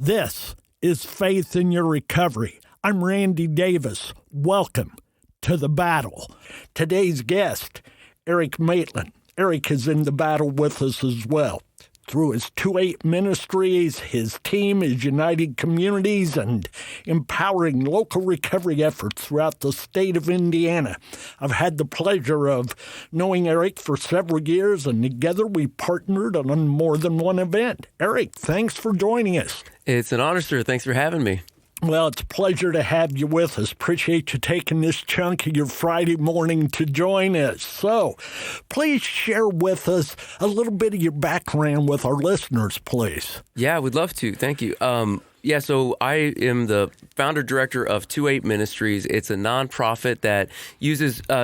This is Faith in Your Recovery. I'm Randy Davis. Welcome to the battle. Today's guest, Eric Matlin. Eric is in the battle with us as well. Through his Eight Ministries, his team is uniting communities and empowering local recovery efforts throughout the state of Indiana. I've had the pleasure of knowing Eric for several years, and together we partnered on more than one event. Eric, thanks for joining us. It's an honor, sir. Thanks for having me. Well, it's a pleasure to have you with us. Appreciate you taking this chunk of your Friday morning to join us. So, please share with us a little bit of your background with our listeners, please. Yeah, I would love to. Thank you. So I am the founder director of Eight Ministries. It's a nonprofit that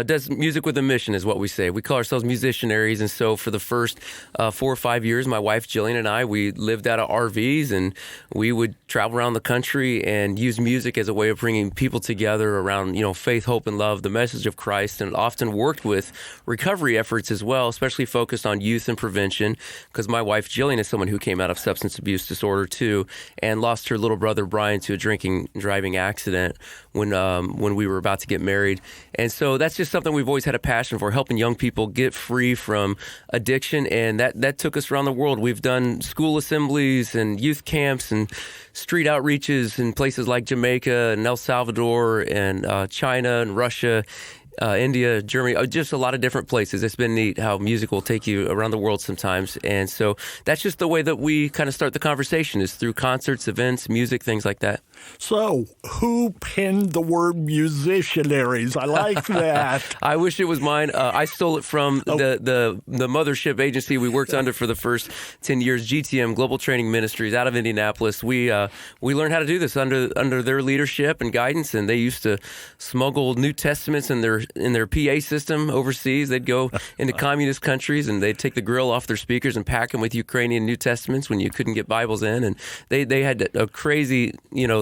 does music with a mission, is what we say. We call ourselves musicianaries, and so for the first 4 or 5 years, my wife Jillian and I, we lived out of RVs, and we would travel around the country and use music as a way of bringing people together around, faith, hope, and love, the message of Christ, and often worked with recovery efforts as well, especially focused on youth and prevention, because my wife Jillian is someone who came out of substance abuse disorder too, and lost her little brother Brian to a drinking and driving accident when we were about to get married. And so that's just something we've always had a passion for, helping young people get free from addiction, and that took us around the world. We've done school assemblies and youth camps and street outreaches in places like Jamaica and El Salvador and China and Russia, India, Germany, just a lot of different places. It's been neat how music will take you around the world sometimes. And so that's just the way that we kind of start the conversation, is through concerts, events, music, things like that. So who penned the word musicianaries? I like that. I wish it was mine. I stole it from the mothership agency we worked under for the first 10 years, GTM, Global Training Ministries, out of Indianapolis. We learned how to do this under their leadership and guidance, and they used to smuggle New Testaments in their PA system overseas. They'd go into communist countries, and they'd take the grill off their speakers and pack them with Ukrainian New Testaments when you couldn't get Bibles in. And they had a crazy,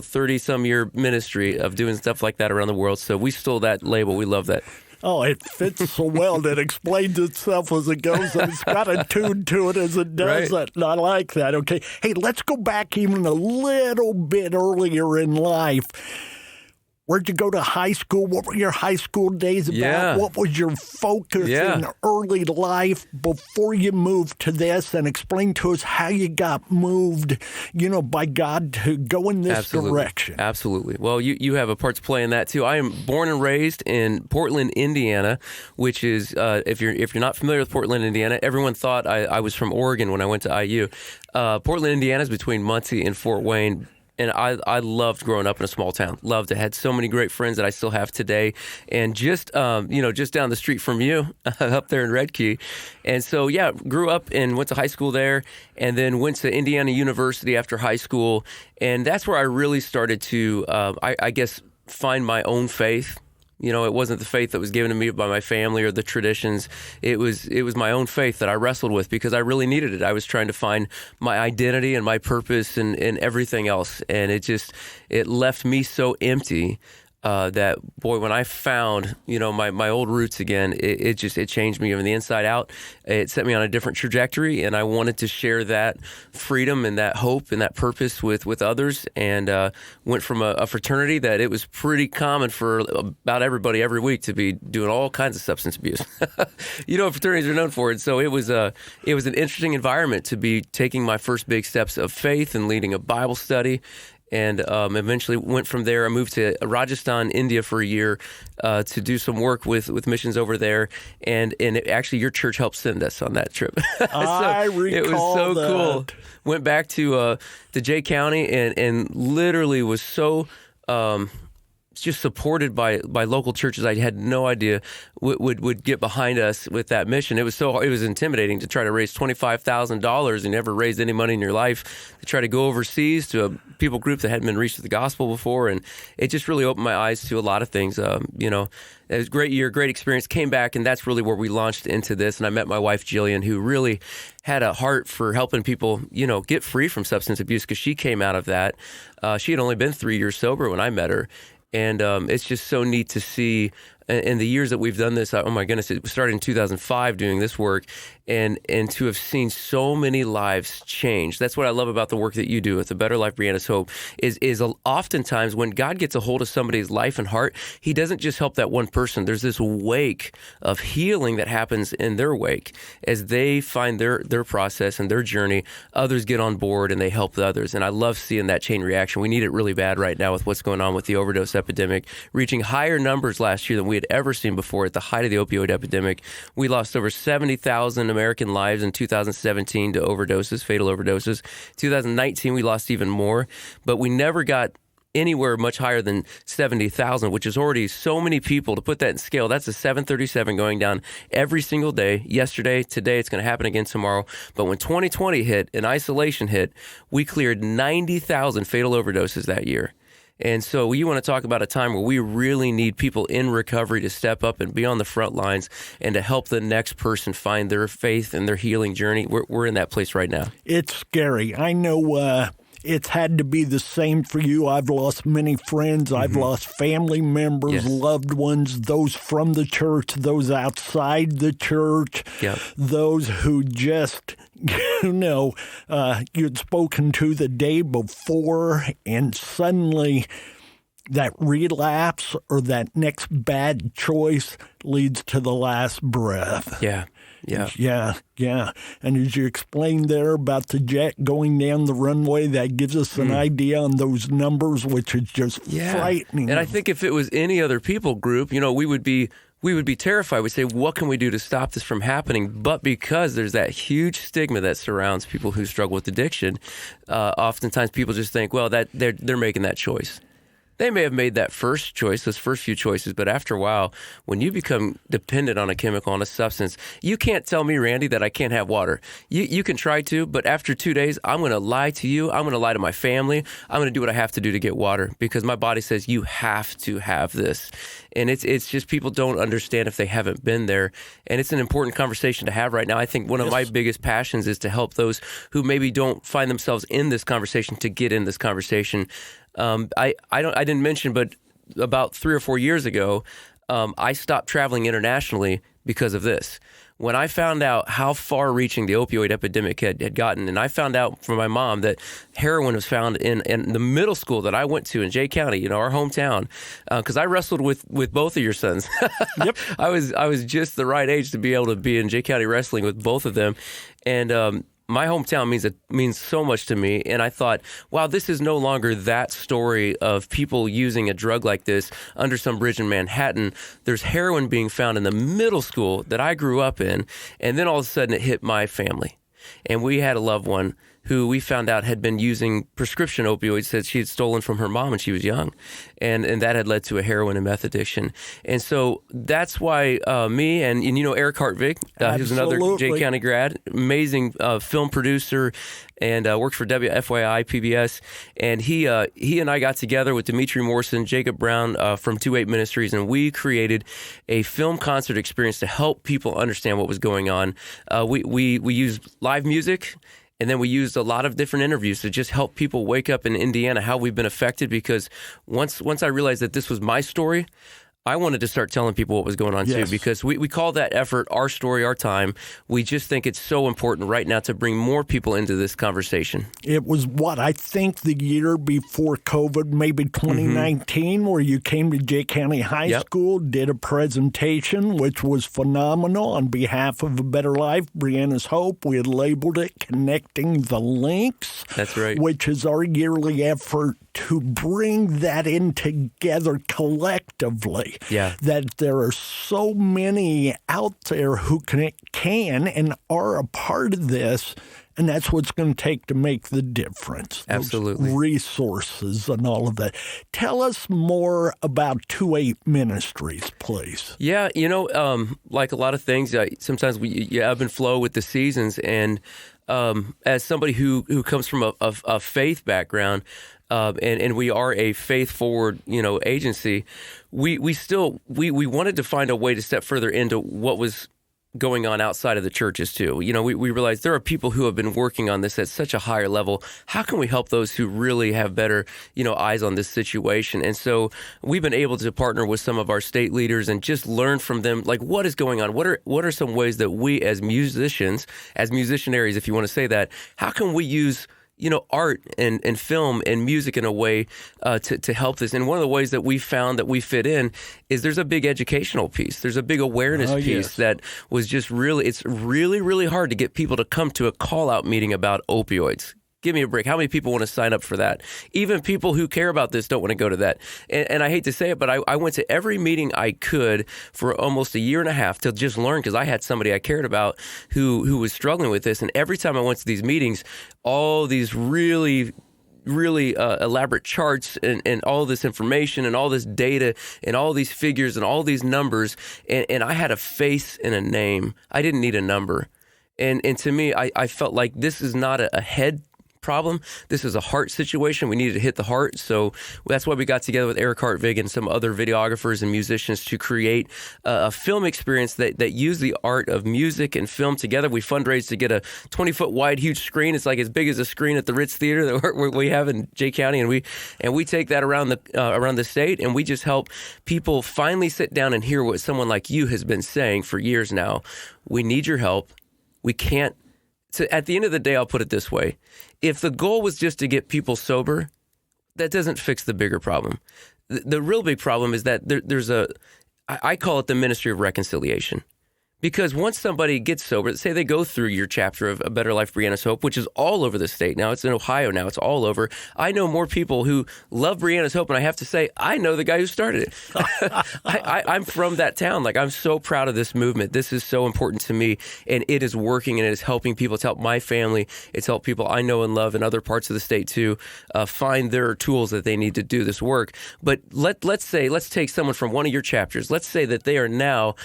30-some-year ministry of doing stuff like that around the world. So we stole that label. We love that. Oh, it fits so well that it explains itself as it goes, and it's got a tune to it as it does it. And I like that. Okay. Hey, let's go back even a little bit earlier in life. Where'd you go to high school? What were your high school days about? Yeah. What was your focus in early life before you moved to this? And explain to us how you got moved, by God to go in this direction. Absolutely. Well, you have a part to play in that too. I am born and raised in Portland, Indiana, which is, if you're not familiar with Portland, Indiana, everyone thought I was from Oregon when I went to IU. Portland, Indiana is between Muncie and Fort Wayne. And I loved growing up in a small town. Loved it. Had so many great friends that I still have today. And just down the street from you, up there in Red Key. And so, grew up and went to high school there, and then went to Indiana University after high school. And that's where I really started to, I guess, find my own faith. It wasn't the faith that was given to me by my family or the traditions. It was my own faith that I wrestled with, because I really needed it. I was trying to find my identity and my purpose and everything else. And it left me so empty that, boy, when I found, my old roots again, it changed me from the inside out. It set me on a different trajectory, and I wanted to share that freedom and that hope and that purpose with others, and went from a fraternity that it was pretty common for about everybody every week to be doing all kinds of substance abuse. What fraternities are known for. And so it was an interesting environment to be taking my first big steps of faith and leading a Bible study. And eventually went from there. I moved to Rajasthan, India for a year to do some work with missions over there. And actually, your church helped send us on that trip. I recall it was so that. cool. Went back to Jay County and literally was so just supported by local churches I had no idea would get behind us with that mission. It was intimidating to try to raise $25,000 and never raised any money in your life, to try to go overseas to a people group that hadn't been reached with the gospel before. And it just really opened my eyes to a lot of things. It was a great year, great experience. Came back, and that's really where we launched into this. And I met my wife, Jillian, who really had a heart for helping people, get free from substance abuse, because she came out of that. She had only been 3 years sober when I met her. And it's just so neat to see in the years that we've done this, oh my goodness, it started in 2005 doing this work, and to have seen so many lives change. That's what I love about the work that you do with the Better Life Brianna's Hope is oftentimes when God gets a hold of somebody's life and heart, he doesn't just help that one person. There's this wake of healing that happens in their wake as they find their process and their journey. Others get on board and they help the others. And I love seeing that chain reaction. We need it really bad right now with what's going on with the overdose epidemic, reaching higher numbers last year than we had ever seen before at the height of the opioid epidemic. We lost over 70,000 American lives in 2017 to overdoses, fatal overdoses. 2019, we lost even more, but we never got anywhere much higher than 70,000, which is already so many people. To put that in scale, that's a 737 going down every single day. Yesterday, today, it's going to happen again tomorrow. But when 2020 hit and isolation hit, we cleared 90,000 fatal overdoses that year. And so you want to talk about a time where we really need people in recovery to step up and be on the front lines and to help the next person find their faith and their healing journey. We're in that place right now. It's scary. I know it's had to be the same for you. I've lost many friends. I've lost family members, Yes. loved ones, those from the church, those outside the church, Yep. those who just, you'd spoken to the day before, and suddenly that relapse or that next bad choice leads to the last breath. Yeah. Yeah. And as you explained there about the jet going down the runway, that gives us an idea on those numbers, which is just frightening. And I think if it was any other people group, we would be terrified. We'd say, what can we do to stop this from happening? But because there's that huge stigma that surrounds people who struggle with addiction, oftentimes people just think, well, that they're making that choice. They may have made that first choice, those first few choices, but after a while, when you become dependent on a chemical, on a substance, you can't tell me, Randy, that I can't have water. You can try to, but after 2 days, I'm going to lie to you. I'm going to lie to my family. I'm going to do what I have to do to get water because my body says you have to have this. And it's just people don't understand if they haven't been there. And it's an important conversation to have right now. I think one of my biggest passions is to help those who maybe don't find themselves in this conversation to get in this conversation. I didn't mention, but about 3 or 4 years ago, I stopped traveling internationally because of this. When I found out how far-reaching the opioid epidemic had gotten, and I found out from my mom that heroin was found in the middle school that I went to in Jay County, our hometown, because I wrestled with both of your sons. Yep. I was just the right age to be able to be in Jay County wrestling with both of them, and my hometown means so much to me, and I thought, wow, this is no longer that story of people using a drug like this under some bridge in Manhattan. There's heroin being found in the middle school that I grew up in, and then all of a sudden it hit my family. And we had a loved one who we found out had been using prescription opioids that she had stolen from her mom when she was young. And that had led to a heroin and meth addiction. And so that's why me and Eric Hartvig, who's another Jay County grad, amazing film producer, and works for WFYI PBS. And he and I got together with Dimitri Morrison, Jacob Brown from Eight Ministries, and we created a film concert experience to help people understand what was going on. We used live music. And then we used a lot of different interviews to just help people wake up in Indiana how we've been affected, because once I realized that this was my story, I wanted to start telling people what was going on too, because we call that effort Our Story, Our Time. We just think it's so important right now to bring more people into this conversation. It was I think the year before COVID, maybe 2019, where you came to Jay County High School, did a presentation, which was phenomenal on behalf of A Better Life, Brianna's Hope. We had labeled it Connecting the Links. That's right. Which is our yearly effort to bring that in together collectively. Yeah. That there are so many out there who can and are a part of this, and that's what's going to take to make the difference. Absolutely. Those resources and all of that. Tell us more about Eight Ministries, please. Yeah, like a lot of things, sometimes you ebb and flow with the seasons, and as somebody who comes from a faith background, and we are a faith-forward, agency, we wanted to find a way to step further into what was going on outside of the churches too. You know, we realize there are people who have been working on this at such a higher level. How can we help those who really have better, eyes on this situation? And so we've been able to partner with some of our state leaders and just learn from them, like, what is going on? What are some ways that we as musicians, as musicianaries, if you want to say that, how can we use art and film and music in a way to help this? And one of the ways that we found that we fit in is there's a big educational piece. There's a big awareness piece that was just it's really, really hard to get people to come to a call-out meeting about opioids. Give me a break. How many people want to sign up for that? Even people who care about this don't want to go to that. And I hate to say it, but I went to every meeting I could for almost a year and a half to just learn, because I had somebody I cared about who was struggling with this. And every time I went to these meetings, all these really elaborate charts and all this information and all this data and all these figures and all these numbers. And I had a face and a name. I didn't need a number. And to me, I felt like this is not a head problem. This is a heart situation. We needed to hit the heart. So that's why we got together with Eric Hartvig and some other videographers and musicians to create a film experience that used the art of music and film together. We fundraised to get a 20-foot wide, huge screen. It's like as big as a screen at the Ritz Theater that we have in Jay County, and we take that around the state, and we just help people finally sit down and hear what someone like you has been saying for years now. We need your help. We can't. So at the end of the day, I'll put it this way. If the goal was just to get people sober, that doesn't fix the bigger problem. The real big problem is that there's I call it the ministry of reconciliation. Because once somebody gets sober, say they go through your chapter of A Better Life, Brianna's Hope, which is all over the state now. It's in Ohio now. It's all over. I know more people who love Brianna's Hope, and I have to say, I know the guy who started it. I'm from that town. Like, I'm so proud of this movement. This is so important to me, and it is working, and it is helping people. It's helped my family. It's helped people I know and love in other parts of the state to find their tools that they need to do this work. But let's take someone from one of your chapters. Let's say that they are now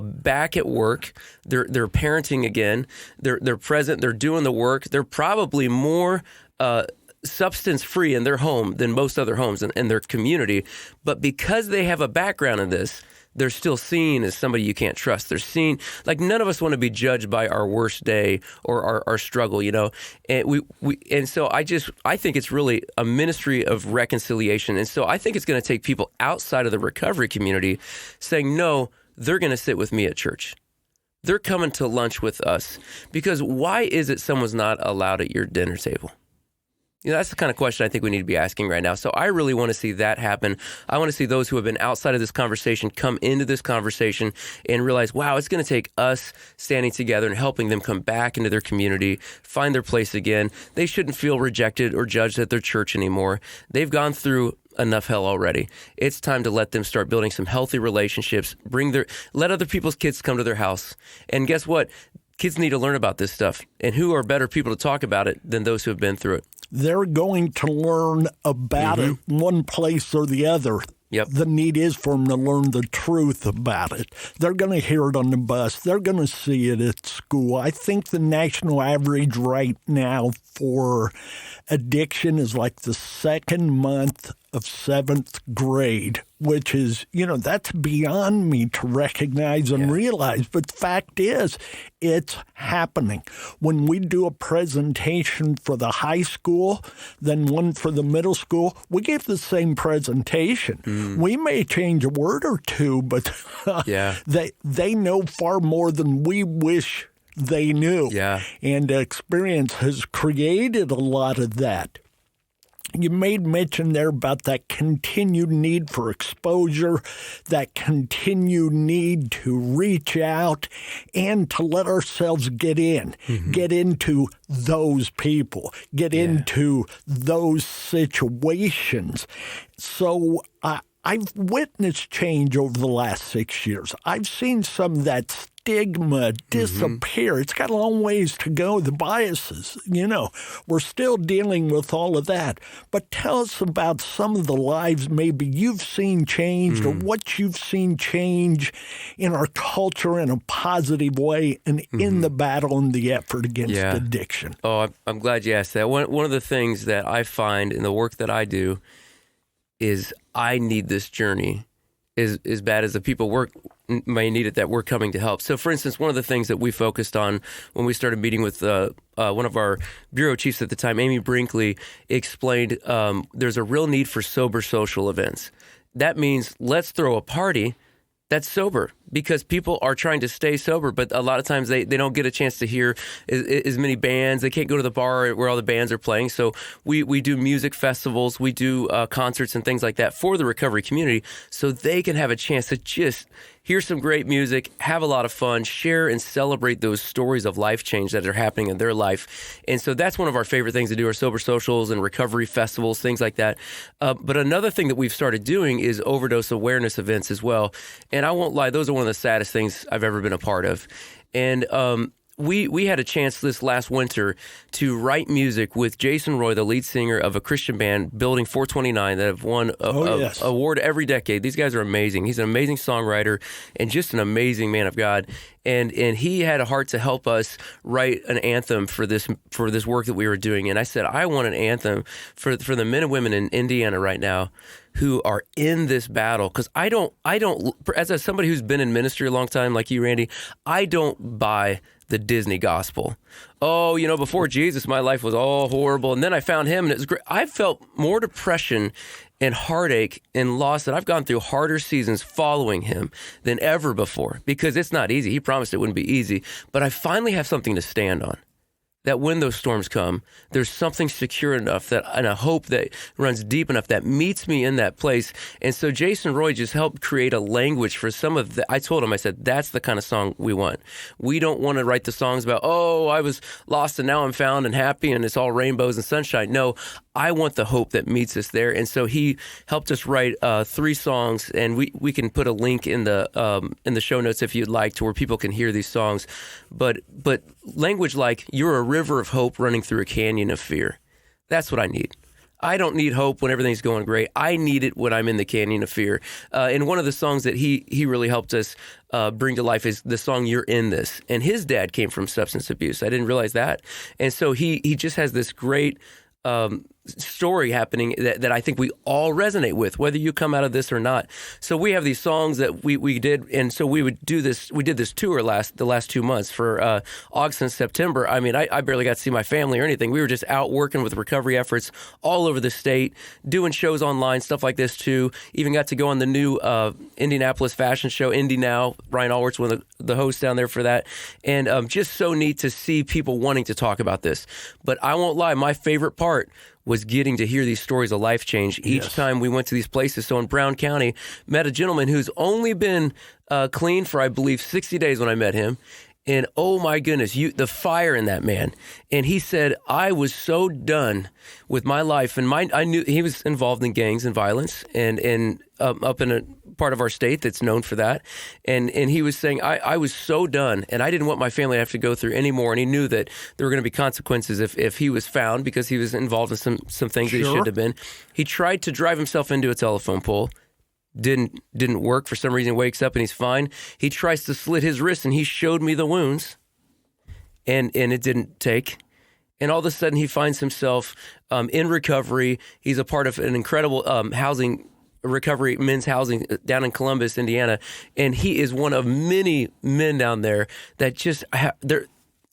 back at work. They're parenting again. They're present. They're doing the work. They're probably more substance free in their home than most other homes in their community. But because they have a background in this, they're still seen as somebody you can't trust. They're seen like none of us want to be judged by our worst day or our struggle, And so I think it's really a ministry of reconciliation. And so I think it's going to take people outside of the recovery community saying, no, they're going to sit with me at church. They're coming to lunch with us. Because why is it someone's not allowed at your dinner table? That's the kind of question I think we need to be asking right now. So I really want to see that happen. I want to see those who have been outside of this conversation come into this conversation and realize, wow, it's going to take us standing together and helping them come back into their community, find their place again. They shouldn't feel rejected or judged at their church anymore. They've gone through enough hell already. It's time to let them start building some healthy relationships, let other people's kids come to their house. And guess what? Kids need to learn about this stuff. And who are better people to talk about it than those who have been through it? They're going to learn about it one place or the other. Yep. The need is for them to learn the truth about it. They're going to hear it on the bus. They're going to see it at school. I think the national average right now for addiction is like the second month of seventh grade, which is, that's beyond me to recognize and realize. But the fact is, it's happening. When we do a presentation for the high school, then one for the middle school, we give the same presentation. We may change a word or two, but they know far more than we wish they knew. Yeah. And experience has created a lot of that. You made mention there about that continued need for exposure, that continued need to reach out and to let ourselves get into those people, get into those situations. So I've witnessed change over the last 6 years. I've seen some of that stigma disappear. It's got a long ways to go. The biases, we're still dealing with all of that. But tell us about some of the lives maybe you've seen changed or what you've seen change in our culture in a positive way and in the battle and the effort against addiction. Oh, I'm glad you asked that. One of the things that I find in the work that I do is I need this journey as bad as the people may need it that we're coming to help. So, for instance, one of the things that we focused on when we started meeting with one of our bureau chiefs at the time, Amy Brinkley, explained there's a real need for sober social events. That means let's throw a party that's sober, because people are trying to stay sober, but a lot of times they don't get a chance to hear as many bands. They can't go to the bar where all the bands are playing. So we do music festivals, we do concerts and things like that for the recovery community, so they can have a chance to just hear some great music, have a lot of fun, share and celebrate those stories of life change that are happening in their life. And so that's one of our favorite things to do, are sober socials and recovery festivals, things like that. But another thing that we've started doing is overdose awareness events as well. And I won't lie, those are one of the saddest things I've ever been a part of. And we had a chance this last winter to write music with Jason Roy, the lead singer of a Christian band, Building 429, that have won an award every decade. These guys are amazing. He's an amazing songwriter and just an amazing man of God. And he had a heart to help us write an anthem for this work that we were doing. And I said, I want an anthem for the men and women in Indiana right now who are in this battle. Because I don't, as somebody who's been in ministry a long time, like you, Randy, I don't buy the Disney gospel. Oh, before Jesus, my life was all horrible, and then I found him, and it was great. I felt more depression and heartache and loss, that I've gone through harder seasons following him than ever before, because it's not easy. He promised it wouldn't be easy, but I finally have something to stand on. That when those storms come, there's something secure enough and a hope that runs deep enough that meets me in that place. And so Jason Roy just helped create a language for some of the, I told him, I said, that's the kind of song we want. We don't want to write the songs about, oh, I was lost and now I'm found and happy and it's all rainbows and sunshine. No, I want the hope that meets us there. And so he helped us write 3 songs, and we can put a link in the show notes if you'd like, to where people can hear these songs. But language like, you're a river of hope running through a canyon of fear. That's what I need. I don't need hope when everything's going great. I need it when I'm in the canyon of fear. And one of the songs that he really helped us bring to life is the song "You're in This." And his dad came from substance abuse. I didn't realize that. And so he just has this great story happening that I think we all resonate with, whether you come out of this or not. So we have these songs that we did, and so we did this tour the last 2 months for August and September. I mean, I barely got to see my family or anything. We were just out working with recovery efforts all over the state, doing shows online, stuff like this too. Even got to go on the new Indianapolis fashion show, Indy Now. Ryan Allworth's one of the hosts down there for that. And just so neat to see people wanting to talk about this. But I won't lie, my favorite part was getting to hear these stories of life change each time we went to these places. So in Brown County, met a gentleman who's only been clean for, I believe, 60 days when I met him. And oh my goodness, the fire in that man. And he said, I was so done with my life. And I knew he was involved in gangs and violence and up in a part of our state that's known for that. And he was saying, I was so done, and I didn't want my family to have to go through anymore. And he knew that there were going to be consequences if he was found, because he was involved in some things that he shouldn't have been. He tried to drive himself into a telephone pole. Didn't work. For some reason, wakes up and he's fine. He tries to slit his wrist, and he showed me the wounds, and it didn't take. And all of a sudden, he finds himself in recovery. He's a part of an incredible recovery men's housing down in Columbus, Indiana, and he is one of many men down there that just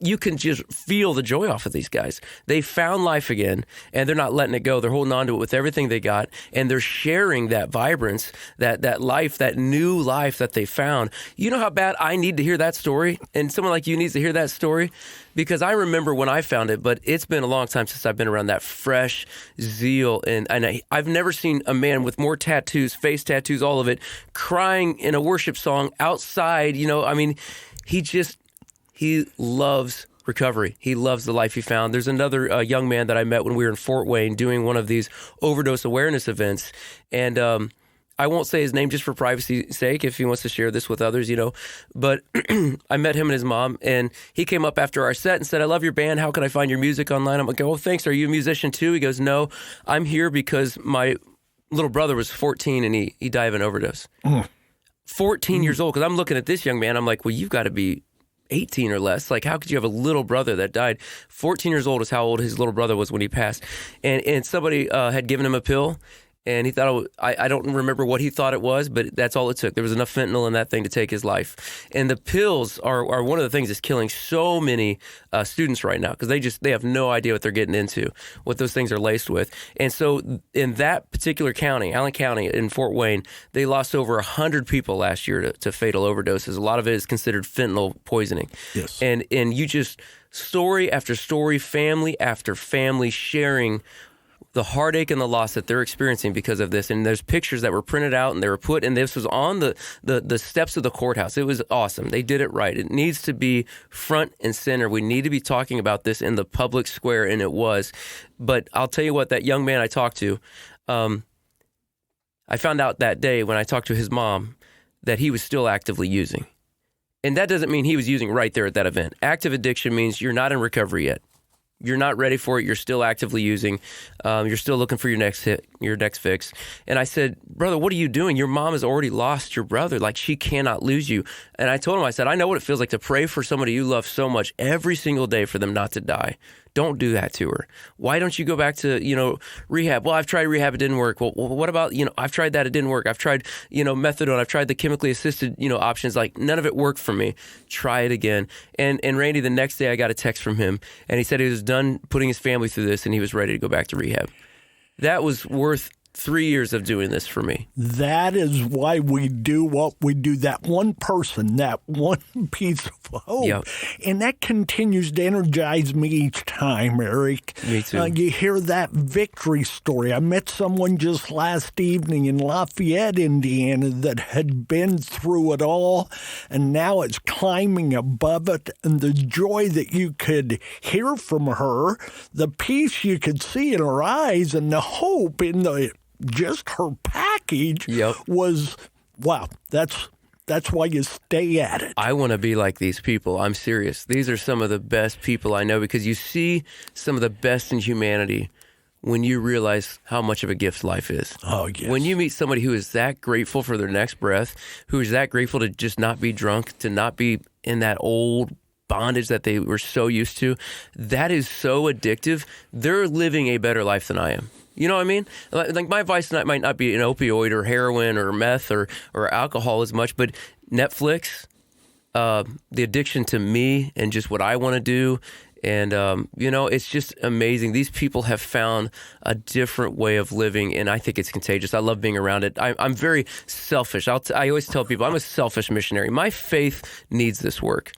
you can just feel the joy off of these guys. They found life again, and they're not letting it go. They're holding on to it with everything they got, and they're sharing that vibrance, that life, that new life that they found. You know how bad I need to hear that story, and someone like you needs to hear that story, because I remember when I found it, but it's been a long time since I've been around that fresh zeal, and I've never seen a man with more tattoos, face tattoos, all of it, crying in a worship song outside. He loves recovery. He loves the life he found. There's another young man that I met when we were in Fort Wayne doing one of these overdose awareness events. And I won't say his name just for privacy's sake if he wants to share this with others, But I met him and his mom, and he came up after our set and said, I love your band. How can I find your music online? I'm like, oh, thanks. Are you a musician too? He goes, no, I'm here because my little brother was 14 and he died of an overdose. 14 years old. Because I'm looking at this young man. I'm like, well, you've got to be 18 or less. Like, how could you have a little brother that died? 14 years old is how old his little brother was when he passed. And somebody had given him a pill, And he thought, I don't remember what he thought it was, but that's all it took. There was enough fentanyl in that thing to take his life. And the pills are one of the things that's killing so many students right now, because they have no idea what they're getting into, what those things are laced with. And so in that particular county, Allen County in Fort Wayne, they lost over 100 people last year to fatal overdoses. A lot of it is considered fentanyl poisoning. Yes. And you just, story after story, family after family sharing the heartache and the loss that they're experiencing because of this. And there's pictures that were printed out and they were put, and this was on the steps of the courthouse. It was awesome. They did it right. It needs to be front and center. We need to be talking about this in the public square, and it was. But I'll tell you what, that young man I talked to, I found out that day when I talked to his mom that he was still actively using. And that doesn't mean he was using right there at that event. Active addiction means you're not in recovery yet. You're not ready for it. You're still actively using. You're still looking for your next hit, your next fix. And I said, brother, what are you doing? Your mom has already lost your brother. Like, she cannot lose you. And I told him, I said, I know what it feels like to pray for somebody you love so much every single day for them not to die. Don't do that to her. Why don't you go back to, rehab? Well, I've tried rehab. It didn't work. Well, what about, I've tried that. It didn't work. I've tried, methadone. I've tried the chemically assisted, options. Like, none of it worked for me. Try it again. And Randy, the next day I got a text from him, and he said he was done putting his family through this and he was ready to go back to rehab. That was worth 3 years of doing this for me. That is why we do what we do. That one person, that one piece of hope. Yep. And that continues to energize me each time, Eric. Me too. You hear that victory story. I met someone just last evening in Lafayette, Indiana, that had been through it all, and now it's climbing above it. And the joy that you could hear from her, the peace you could see in her eyes, and the hope in just her package was, wow, that's why you stay at it. I want to be like these people. I'm serious. These are some of the best people I know, because you see some of the best in humanity when you realize how much of a gift life is. Oh, yes. When you meet somebody who is that grateful for their next breath, who is that grateful to just not be drunk, to not be in that old bondage that they were so used to, that is so addictive. They're living a better life than I am. You know what I mean? Like, my vice might not be an opioid or heroin or meth or alcohol as much, but Netflix, the addiction to me and just what I want to do. And, it's just amazing. These people have found a different way of living, and I think it's contagious. I love being around it. I'm very selfish. I always tell people I'm a selfish missionary. My faith needs this work.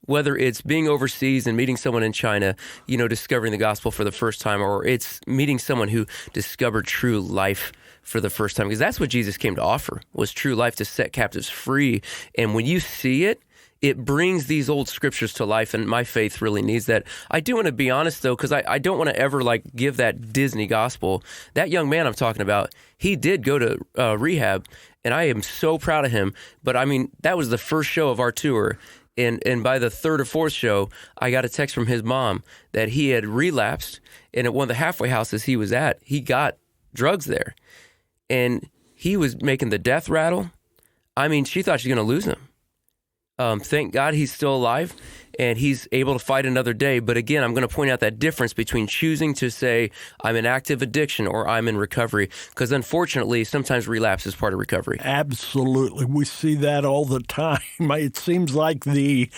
Whether it's being overseas and meeting someone in China, discovering the gospel for the first time, or it's meeting someone who discovered true life for the first time, because that's what Jesus came to offer, was true life, to set captives free. And when you see it, it brings these old scriptures to life, and my faith really needs that. I do want to be honest, though, because I don't want to ever give that Disney gospel. That young man I'm talking about, he did go to rehab, and I am so proud of him. But, that was the first show of our tour. And by the third or fourth show, I got a text from his mom that he had relapsed, and at one of the halfway houses he was at, he got drugs there. And he was making the death rattle. She thought she was going to lose him. Thank God he's still alive, and he's able to fight another day. But again, I'm going to point out that difference between choosing to say I'm in active addiction or I'm in recovery, because unfortunately, sometimes relapse is part of recovery. Absolutely. We see that all the time. It seems like the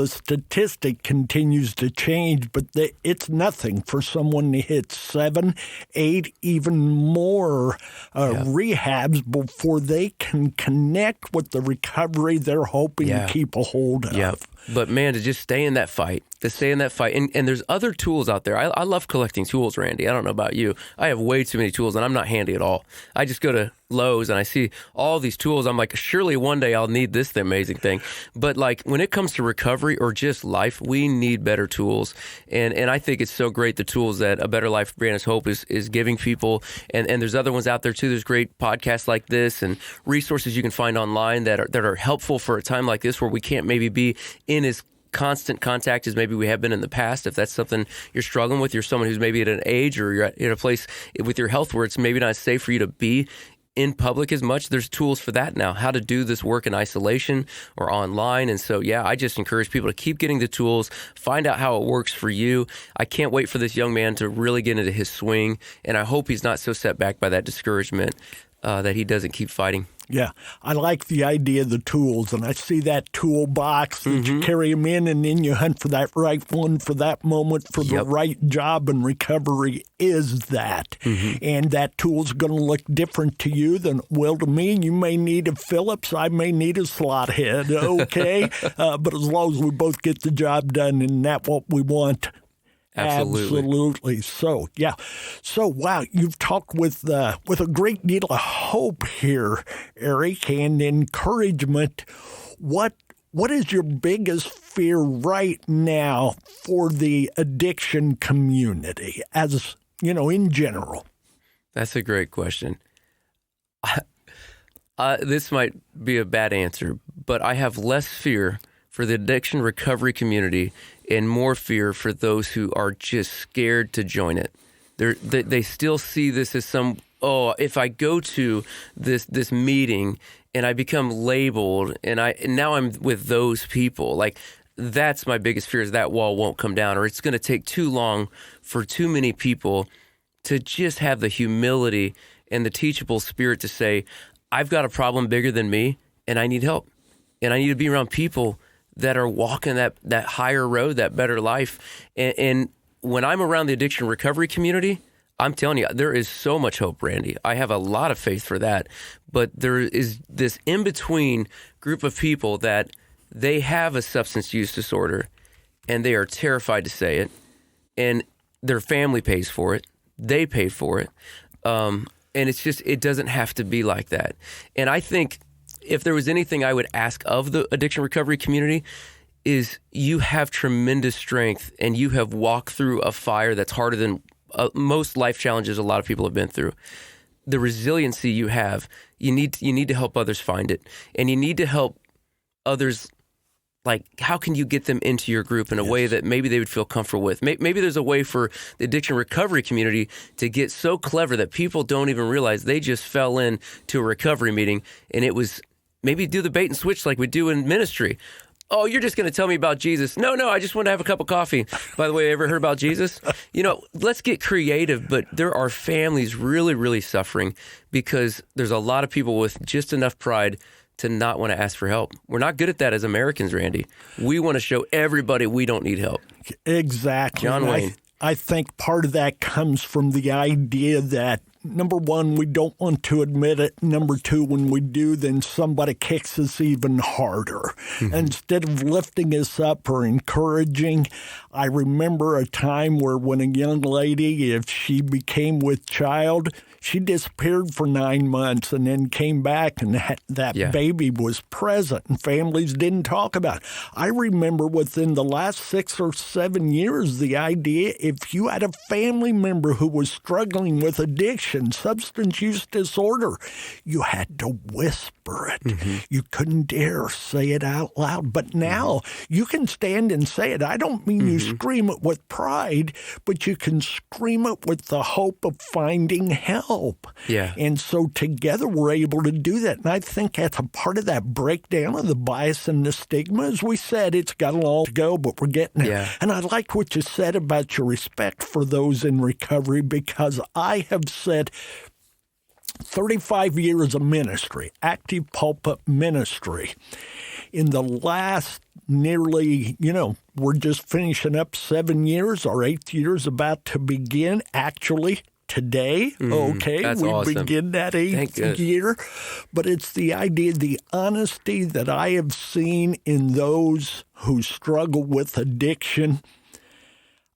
statistic continues to change, but it's nothing for someone to hit 7, 8, even more rehabs before they can connect with the recovery they're hoping to keep a hold of. But man, to just stay in that fight, And there's other tools out there. I love collecting tools, Randy. I don't know about you. I have way too many tools, and I'm not handy at all. I just go to Lowe's and I see all these tools. I'm like, surely one day I'll need this amazing thing. But when it comes to recovery or just life, we need better tools. And I think it's so great, the tools that A Better Life Brand Hope is giving people. And there's other ones out there too. There's great podcasts like this and resources you can find online that are helpful for a time like this, where we can't maybe be in as constant contact as maybe we have been in the past. If that's something you're struggling with, you're someone who's maybe at an age or you're at a place with your health where it's maybe not safe for you to be in public as much. There's tools for that now, how to do this work in isolation or online. And so, yeah, I just encourage people to keep getting the tools, find out how it works for you. I can't wait for this young man to really get into his swing, and I hope he's not so set back by that discouragement that he doesn't keep fighting. Yeah, I like the idea of the tools, and I see that toolbox that you carry them in, and then you hunt for that right one for that moment for the right job, and recovery is that. And that tool's going to look different to you than it will to me. You may need a Phillips, I may need a slot head, okay? But as long as we both get the job done, and that's what we want. Absolutely. So, yeah. So, wow, you've talked with a great deal of hope here, Eric, and encouragement. What is your biggest fear right now for the addiction community, as in general? That's a great question. This might be a bad answer, but I have less fear for the addiction recovery community and more fear for those who are just scared to join it. They still see this as if I go to this meeting and I become labeled and now I'm with those people, like that's my biggest fear, is that wall won't come down, or it's going to take too long for too many people to just have the humility and the teachable spirit to say, I've got a problem bigger than me and I need help, and I need to be around people that are walking that higher road, that better life. And when I'm around the addiction recovery community, I'm telling you, there is so much hope, Randy. I have a lot of faith for that. But there is this in-between group of people that they have a substance use disorder and they are terrified to say it. And their family pays for it. They pay for it. And it doesn't have to be like that. And I think if there was anything I would ask of the addiction recovery community, is you have tremendous strength and you have walked through a fire that's harder than most life challenges a lot of people have been through. The resiliency you have, you need to help others find it, and you need to help others. Like, how can you get them into your group in a way that maybe they would feel comfortable with? Maybe there's a way for the addiction recovery community to get so clever that people don't even realize they just fell into a recovery meeting, and it was maybe do the bait and switch like we do in ministry. Oh, you're just going to tell me about Jesus. No, I just want to have a cup of coffee. By the way, ever heard about Jesus? Let's get creative, but there are families really, really suffering because there's a lot of people with just enough pride to not want to ask for help. We're not good at that as Americans, Randy. We want to show everybody we don't need help. Exactly. John Wayne. I think part of that comes from the idea that, number one, we don't want to admit it. Number two, when we do, then somebody kicks us even harder. Instead of lifting us up or encouraging, I remember a time where when a young lady, if she became with child, she disappeared for 9 months and then came back, and that baby was present, and families didn't talk about it. I remember within the last 6 or 7 years, the idea if you had a family member who was struggling with addiction, substance use disorder, you had to whisper it. You couldn't dare say it out loud. But now you can stand and say it. I don't mean you scream it with pride, but you can scream it with the hope of finding help. Yeah. And so together we're able to do that. And I think that's a part of that breakdown of the bias and the stigma. As we said, it's got a long to go, but we're getting there. Yeah. And I like what you said about your respect for those in recovery, because I have said 35 years of ministry, active pulpit ministry. In the last nearly, we're just finishing up 7 years. Our 8th year is about to begin, actually. Today, that's we awesome. begin that 8th year. But it's the idea, the honesty that I have seen in those who struggle with addiction.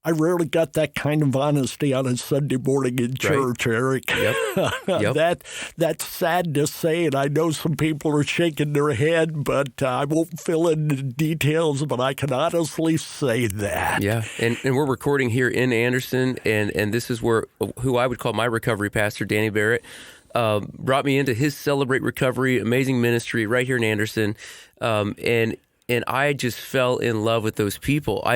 I rarely got that kind of honesty on a Sunday morning in church, Eric. Yep. That's sad to say, and I know some people are shaking their head, but I won't fill in the details, but I can honestly say that. Yeah, and we're recording here in Anderson, and this is who I would call my recovery pastor, Danny Barrett, brought me into his Celebrate Recovery, amazing ministry right here in Anderson, and I just fell in love with those people.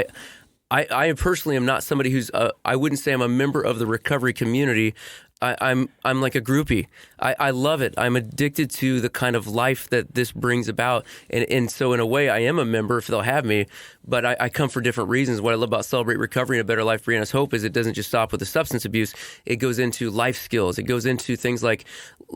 I personally am not somebody who's, I wouldn't say I'm a member of the recovery community. I'm like a groupie. I love it. I'm addicted to the kind of life that this brings about. And so in a way, I am a member if they'll have me, but I come for different reasons. What I love about Celebrate Recovery and A Better Life Brianna's Hope is it doesn't just stop with the substance abuse. It goes into life skills. It goes into things like,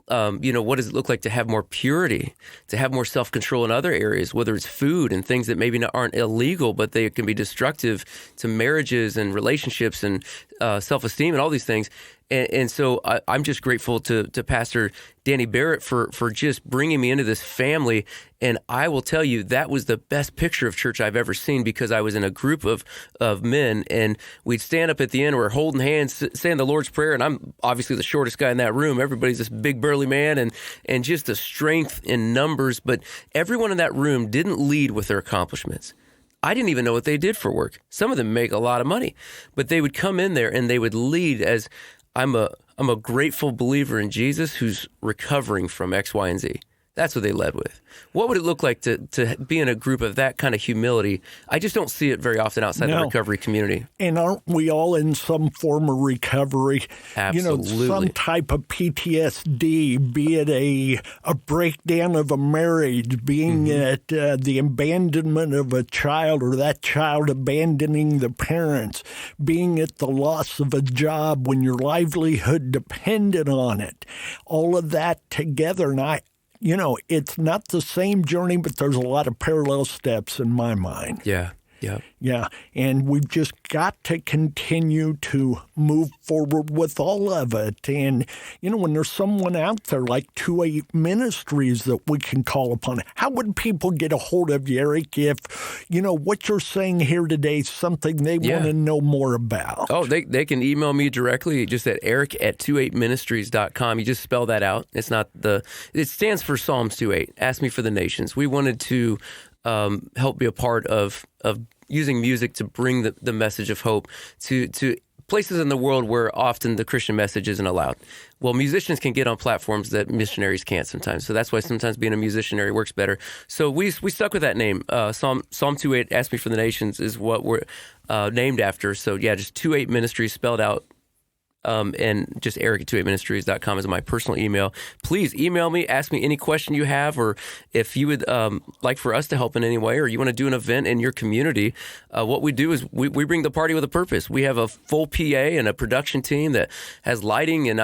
what does it look like to have more purity, to have more self-control in other areas, whether it's food and things that maybe aren't illegal, but they can be destructive to marriages and relationships and self-esteem and all these things. And so I'm just grateful to Pastor Danny Barrett for just bringing me into this family. And I will tell you, that was the best picture of church I've ever seen, because I was in a group of men, and we'd stand up at the end, we're holding hands, saying the Lord's Prayer, and I'm obviously the shortest guy in that room. Everybody's this big burly man, and just the strength in numbers. But everyone in that room didn't lead with their accomplishments. I didn't even know what they did for work. Some of them make a lot of money, but they would come in there and they would lead as, I'm a grateful believer in Jesus who's recovering from X, Y, and Z. That's what they led with. What would it look like to be in a group of that kind of humility? I just don't see it very often outside the recovery community. And aren't we all in some form of recovery? Absolutely. Some type of PTSD, be it a breakdown of a marriage, being it the abandonment of a child, or that child abandoning the parents, being it the loss of a job when your livelihood depended on it. All of that together, and it's not the same journey, but there's a lot of parallel steps in my mind. Yeah. Yeah, and we've just got to continue to move forward with all of it. And, when there's someone out there like Eight Ministries that we can call upon, how would people get a hold of you, Eric, if, what you're saying here today is something they want to know more about? Oh, they can email me directly just at eric@28ministries.com. You just spell that out. It's not it stands for Psalms 2:8. Ask me for the nations. We wanted to help be a part of using music to bring the message of hope to places in the world where often the Christian message isn't allowed. Well, musicians can get on platforms that missionaries can't sometimes. So that's why sometimes being a musicianary works better. So we stuck with that name. Psalm 2:8, Ask Me for the Nations, is what we're named after. So yeah, just 28 Ministries spelled out. And just eric@28ministries.com is my personal email. Please email me, ask me any question you have, or if you would like for us to help in any way, or you want to do an event in your community. What we do is we bring the party with a purpose. We have a full PA and a production team that has lighting, and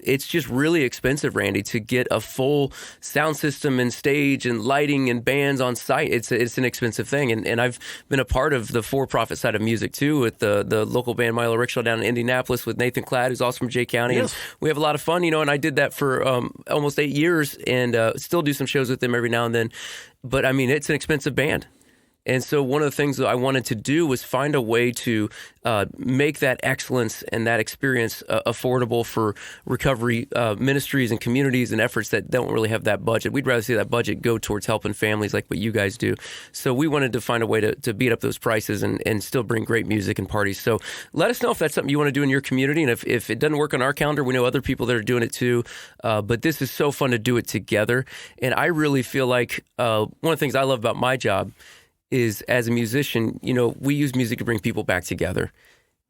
it's just really expensive, Randy, to get a full sound system and stage and lighting and bands on site. It's an expensive thing, and I've been a part of the for-profit side of music too, with the local band Milo Rickshaw down in Indianapolis with Nathan Cladd, who's also from Jay County. Yes. And we have a lot of fun, and I did that for almost 8 years, and still do some shows with them every now and then. But it's an expensive band. And so one of the things that I wanted to do was find a way to make that excellence and that experience affordable for recovery ministries and communities and efforts that don't really have that budget. We'd rather see that budget go towards helping families like what you guys do. So we wanted to find a way to beat up those prices and still bring great music and parties. So let us know if that's something you want to do in your community. And if it doesn't work on our calendar, we know other people that are doing it too. But this is so fun to do it together. And I really feel like one of the things I love about my job is, as a musician, we use music to bring people back together.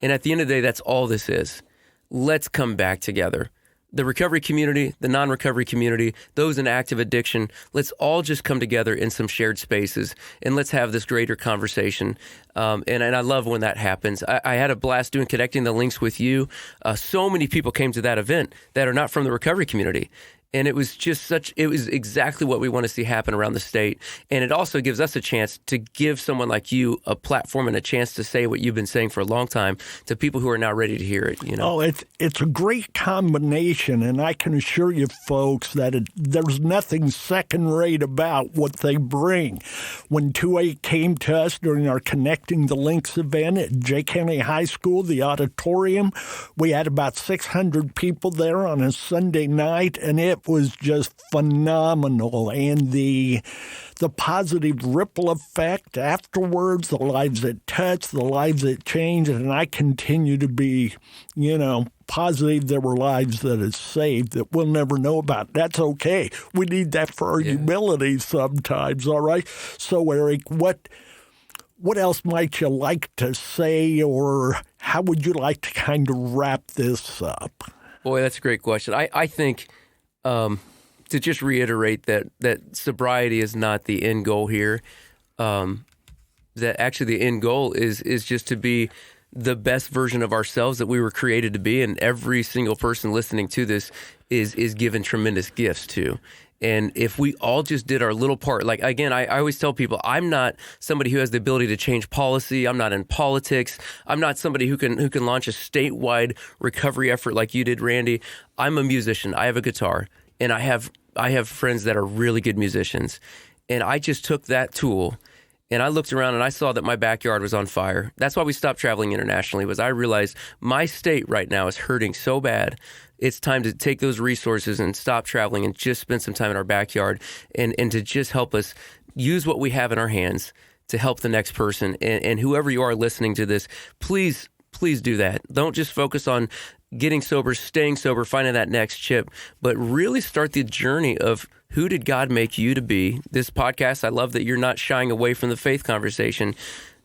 And at the end of the day, that's all this is. Let's come back together. The recovery community, the non-recovery community, those in active addiction, let's all just come together in some shared spaces, and let's have this greater conversation. And I love when that happens. I had a blast connecting the links with you. So many people came to that event that are not from the recovery community. And it was it was exactly what we want to see happen around the state. And it also gives us a chance to give someone like you a platform and a chance to say what you've been saying for a long time to people who are now ready to hear it. Oh, it's a great combination. And I can assure you folks that there's nothing second rate about what they bring. When 28 came to us during our Connecting the Links event at Jay County High School, the auditorium, we had about 600 people there on a Sunday night, and it was just phenomenal. And the positive ripple effect afterwards, the lives it touched, the lives it changed, and I continue to be, positive there were lives that is saved that we'll never know about. That's okay. We need that for our humility sometimes, all right? So, Eric, what else might you like to say, or how would you like to kind of wrap this up? Boy, that's a great question. I think to just reiterate that sobriety is not the end goal here. That actually the end goal is just to be the best version of ourselves that we were created to be, and every single person listening to this is given tremendous gifts to. And if we all just did our little part, like, again, I always tell people, I'm not somebody who has the ability to change policy. I'm not in politics. I'm not somebody who can launch a statewide recovery effort like you did, Randy. I'm a musician. I have a guitar, and I have friends that are really good musicians. And I just took that tool, and I looked around and I saw that my backyard was on fire. That's why we stopped traveling internationally, was I realized my state right now is hurting so bad. It's time to take those resources and stop traveling and just spend some time in our backyard and to just help us use what we have in our hands to help the next person. And whoever you are listening to this, please do that. Don't just focus on getting sober, staying sober, finding that next chip, but really start the journey of who did God make you to be? This podcast, I love that you're not shying away from the faith conversation.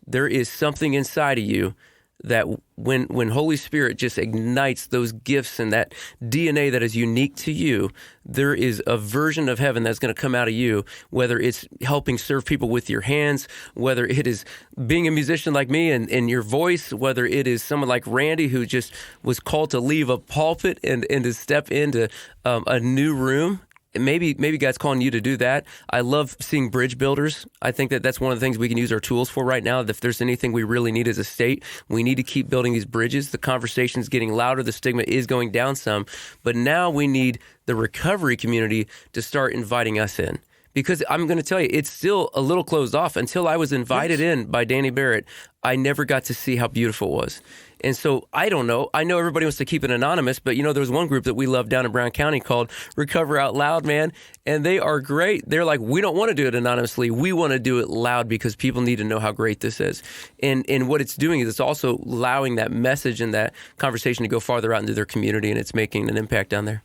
There is something inside of you that when Holy Spirit just ignites those gifts and that DNA that is unique to you, there is a version of heaven that's going to come out of you, whether it's helping serve people with your hands, whether it is being a musician like me and your voice, whether it is someone like Randy who just was called to leave a pulpit and to step into a new room. Maybe God's calling you to do that. I love seeing bridge builders. I think that's one of the things we can use our tools for right now. If there's anything we really need as a state, we need to keep building these bridges. The conversation's getting louder. The stigma is going down some. But now we need the recovery community to start inviting us in. Because I'm going to tell you, it's still a little closed off. Until I was invited in by Danny Barrett, I never got to see how beautiful it was. And so I don't know. I know everybody wants to keep it anonymous, but there's one group that we love down in Brown County called Recover Out Loud, man. And they are great. They're like, we don't want to do it anonymously. We want to do it loud because people need to know how great this is. And what it's doing is it's also allowing that message and that conversation to go farther out into their community, and it's making an impact down there.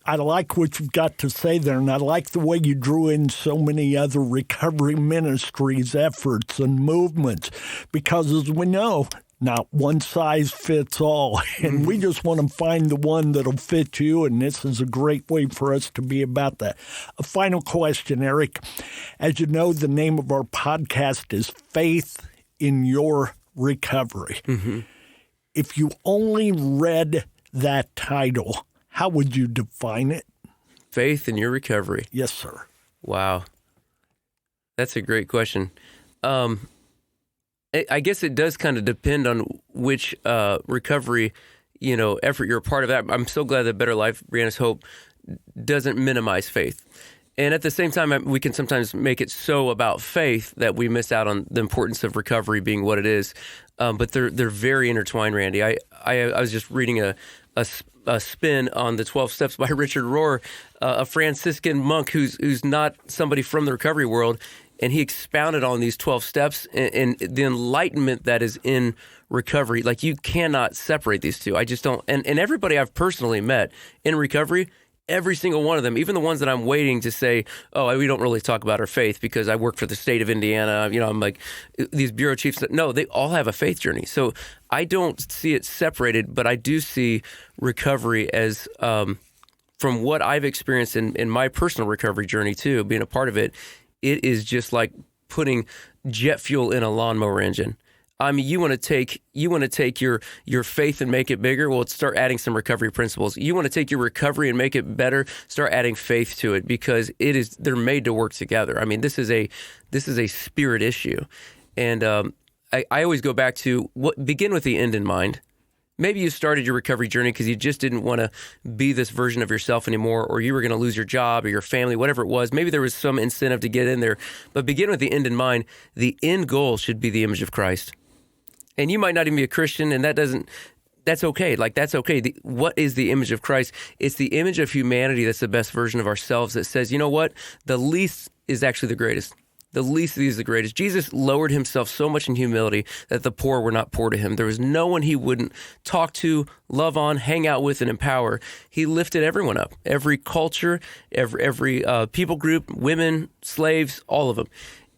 I like what you've got to say there, and I like the way you drew in so many other recovery ministries, efforts, and movements, because as we know, not one size fits all, and we just want to find the one that'll fit you, and this is a great way for us to be about that. A final question, Eric. As you know, the name of our podcast is Faith in Your Recovery. Mm-hmm. If you only read that title, how would you define it? Faith in Your Recovery. Yes, sir. Wow. That's a great question. I guess it does kind of depend on which recovery, effort you're a part of. That I'm so glad that Better Life, Brianna's Hope, doesn't minimize faith. And at the same time, we can sometimes make it so about faith that we miss out on the importance of recovery being what it is. But they're very intertwined, Randy. I was just reading a spin on the 12 Steps by Richard Rohr, a Franciscan monk who's not somebody from the recovery world. And he expounded on these 12 steps and the enlightenment that is in recovery. Like, you cannot separate these two. I just don't. And everybody I've personally met in recovery, every single one of them, even the ones that I'm waiting to say, oh, we don't really talk about our faith because I work for the state of Indiana. I'm like, these bureau chiefs. No, they all have a faith journey. So I don't see it separated, but I do see recovery as, from what I've experienced in my personal recovery journey too, being a part of it, it is just like putting jet fuel in a lawnmower engine. I mean, you want to take your faith and make it bigger. Well, start adding some recovery principles. You want to take your recovery and make it better. Start adding faith to it, because they're made to work together. I mean, this is a spirit issue, and I always go back to begin with the end in mind. Maybe you started your recovery journey because you just didn't want to be this version of yourself anymore, or you were going to lose your job or your family, whatever it was. Maybe there was some incentive to get in there, but begin with the end in mind. The end goal should be the image of Christ. And you might not even be a Christian, and that's okay. Like, that's okay. What is the image of Christ? It's the image of humanity that's the best version of ourselves, that says, you know what? The least is actually the greatest. The least of these is the greatest. Jesus lowered himself so much in humility that the poor were not poor to him. There was no one he wouldn't talk to, love on, hang out with, and empower. He lifted everyone up, every culture, every people group, women, slaves, all of them.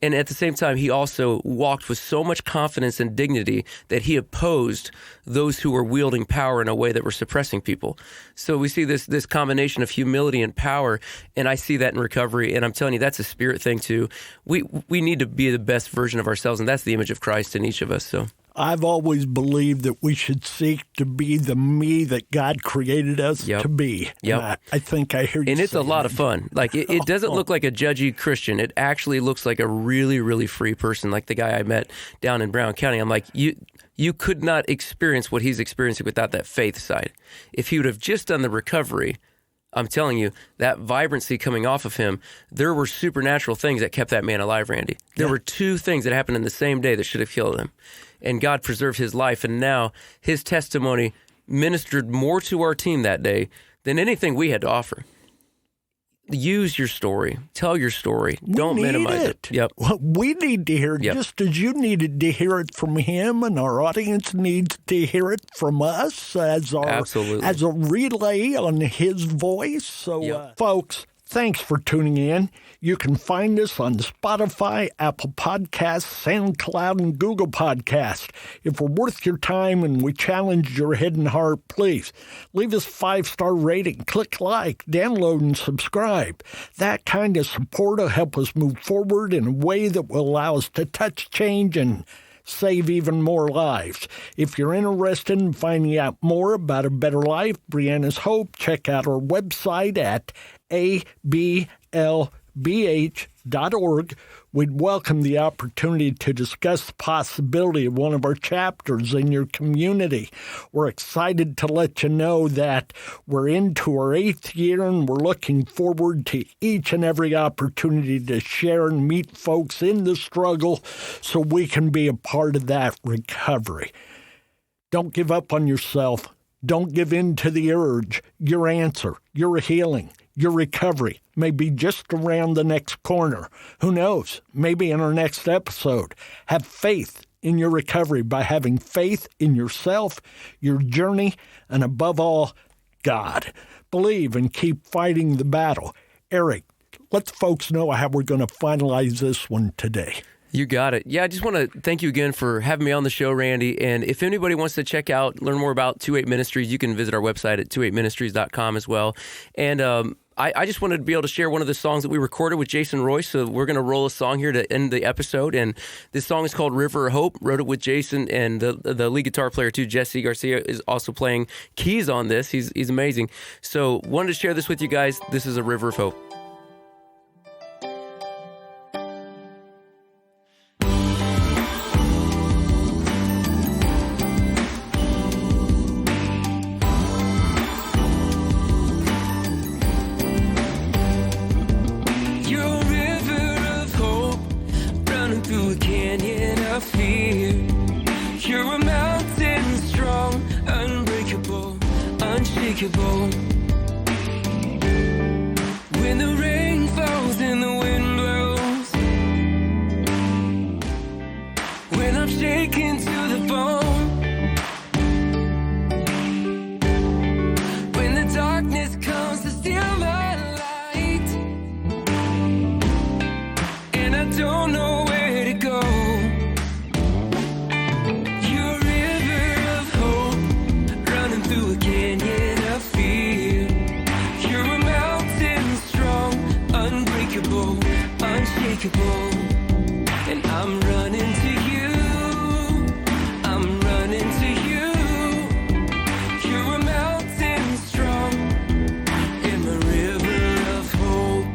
And at the same time, he also walked with so much confidence and dignity that he opposed those who were wielding power in a way that were suppressing people. So we see this combination of humility and power, and I see that in recovery. And I'm telling you, that's a spirit thing too. We need to be the best version of ourselves, and that's the image of Christ in each of us. So I've always believed that we should seek to be the me that God created us to be. Yep. I think I hear you And it's a lot that. of fun. Like, it doesn't look like a judgy Christian. It actually looks like a really, really free person, like the guy I met down in Brown County. I'm like, you could not experience what he's experiencing without that faith side. If he would have just done the recovery, I'm telling you, that vibrancy coming off of him, there were supernatural things that kept that man alive, Randy. There were 2 things that happened in the same day that should have killed him. And God preserved his life. And now his testimony ministered more to our team that day than anything we had to offer. Use your story. Tell your story. Don't minimize it. Yep. Well, we need to hear it just as you needed to hear it from him, and our audience needs to hear it from us as a relay on his voice. So, folks, thanks for tuning in. You can find us on Spotify, Apple Podcasts, SoundCloud, and Google Podcasts. If we're worth your time and we challenge your head and heart, please leave us a 5-star rating, click like, download, and subscribe. That kind of support will help us move forward in a way that will allow us to touch change and save even more lives. If you're interested in finding out more about a better life, Brianna's Hope, check out our website at ablbh.org. We'd welcome the opportunity to discuss the possibility of one of our chapters in your community. We're excited to let you know that we're into our 8th year, and we're looking forward to each and every opportunity to share and meet folks in the struggle so we can be a part of that recovery. Don't give up on yourself. Don't give in to the urge. Your answer, your healing, your recovery may be just around the next corner. Who knows? Maybe in our next episode. Have faith in your recovery by having faith in yourself, your journey, and above all, God. Believe and keep fighting the battle. Eric, let folks know how we're going to finalize this one today. You got it. Yeah, I just want to thank you again for having me on the show, Randy. And if anybody wants to learn more about 28 Ministries, you can visit our website at 28ministries.com as well. And I just wanted to be able to share one of the songs that we recorded with Jason Royce. So we're going to roll a song here to end the episode. And this song is called River of Hope. Wrote it with Jason, and the lead guitar player too, Jesse Garcia, is also playing keys on this. He's amazing. So wanted to share this with you guys. This is A River of Hope. When the rain falls and the wind blows, when I'm shaken to the bone, when the darkness comes to steal my light, and I don't know where to go. You're a river of hope running through a canyon of fear. You're a mountain strong, unbreakable, unshakable. And I'm running to you, I'm running to you. You're a mountain strong in the river of hope.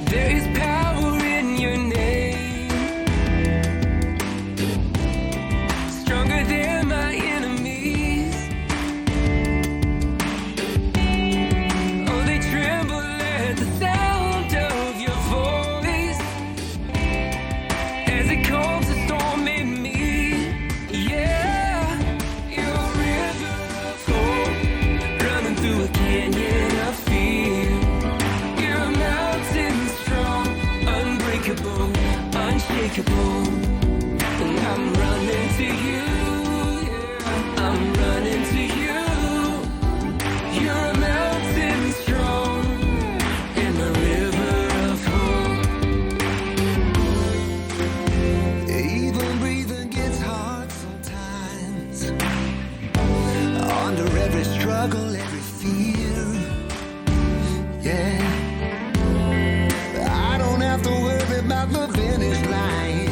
There is power in your name, stronger than my enemies. Oh, they tremble at the sound of your voice as it calms a storm in me. Yeah, you're a river of hope running through a canyon of fear. You're a mountain strong, unbreakable, unshakable. to you. Yeah. I'm running to you. You're a mountain strong and a river of hope. Even breathing gets hard sometimes. Under every struggle, every fear. Yeah. I don't have to worry about the finish line.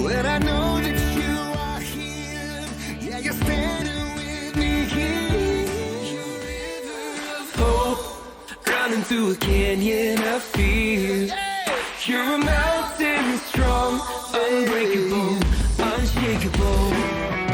When I know that you are here, yeah, you're standing with me here. You're a river of hope, running through a canyon of fear. You're a mountain strong, unbreakable, unshakable.